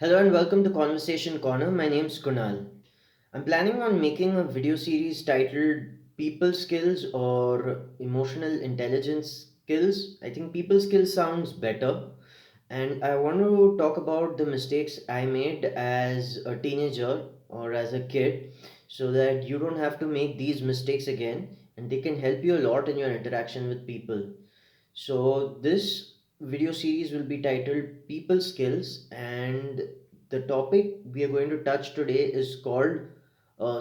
Hello and welcome to Conversation Corner. My name's Kunal. I'm planning on making a video series titled People Skills or Emotional Intelligence Skills. I think people skills sounds better. And I want to talk about the mistakes I made as a teenager or as a kid so that you don't have to make these mistakes again and they can help you a lot in your interaction with people. So, this video series will be titled People Skills, and the topic we are going to touch today is called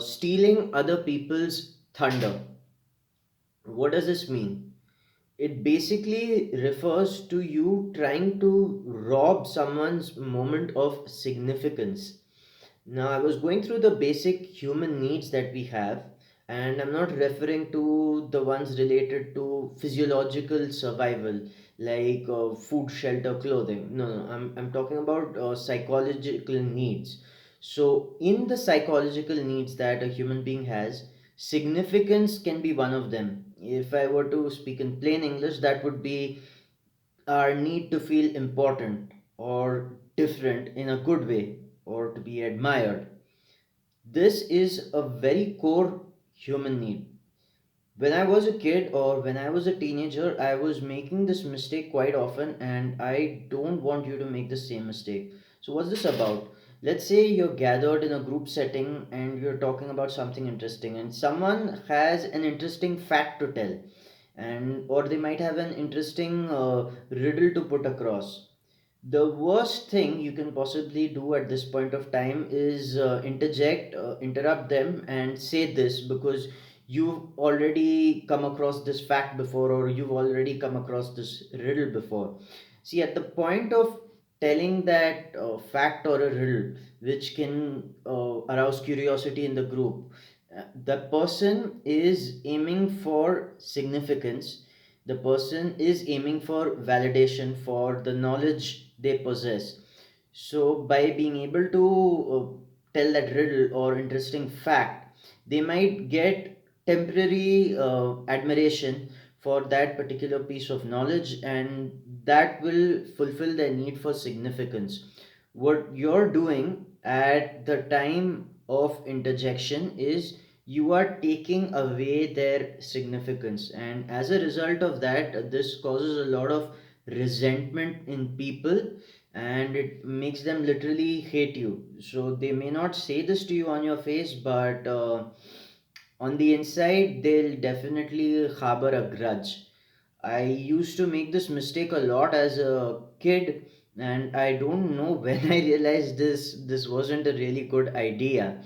Stealing Other People's Thunder. What does this mean? It basically refers to you trying to rob someone's moment of significance. Now, I was going through the basic human needs that we have, and I'm not referring to the ones related to physiological survival, like food, shelter, clothing. No, I'm talking about psychological needs. So, in the psychological needs that a human being has, significance can be one of them. If I were to speak in plain English, that would be our need to feel important or different in a good way or to be admired. This is a very core human need. When I was a kid or when I was a teenager, I was making this mistake quite often, and I don't want you to make the same mistake. So, what's this about? Let's say you're gathered in a group setting and you're talking about something interesting, and someone has an interesting fact to tell, and or they might have an interesting riddle to put across. The worst thing you can possibly do at this point of time is interrupt them and say this because you've already come across this fact before or you've already come across this riddle before. See, at the point of telling that fact or a riddle which can arouse curiosity in the group, the person is aiming for significance. The person is aiming for validation for the knowledge they possess. So, by being able to tell that riddle or interesting fact, they might get temporary admiration for that particular piece of knowledge, and that will fulfill their need for significance. What you're doing at the time of interjection is you are taking away their significance, and as a result of that, this causes a lot of resentment in people and it makes them literally hate you. So they may not say this to you on your face, but on the inside, they'll definitely harbor a grudge. I used to make this mistake a lot as a kid, and I don't know when I realized this wasn't a really good idea.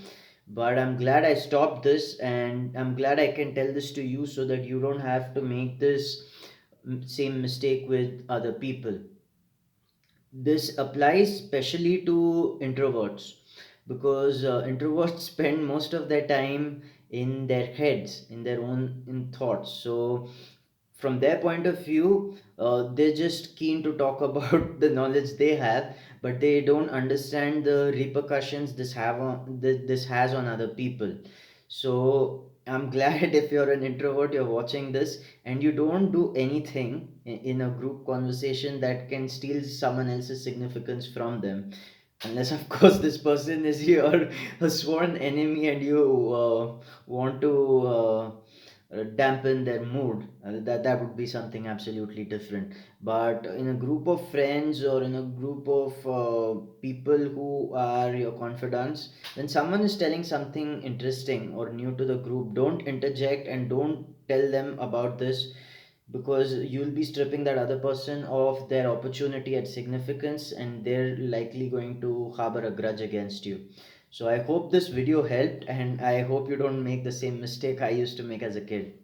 But I'm glad I stopped this, and I'm glad I can tell this to you so that you don't have to make this same mistake with other people. This applies especially to introverts because introverts spend most of their time in their heads, in their own in thoughts. So from their point of view, they're just keen to talk about the knowledge they have, but they don't understand the repercussions this has on other people. So I'm glad if you're an introvert, you're watching this, and you don't do anything in a group conversation that can steal someone else's significance from them. Unless, of course, this person is your a sworn enemy and you want to dampen their mood. That would be something absolutely different. But in a group of friends or in a group of people who are your confidants, when someone is telling something interesting or new to the group, don't interject and don't tell them about this because you'll be stripping that other person of their opportunity at significance and they're likely going to harbor a grudge against you. So I hope this video helped and I hope you don't make the same mistake I used to make as a kid.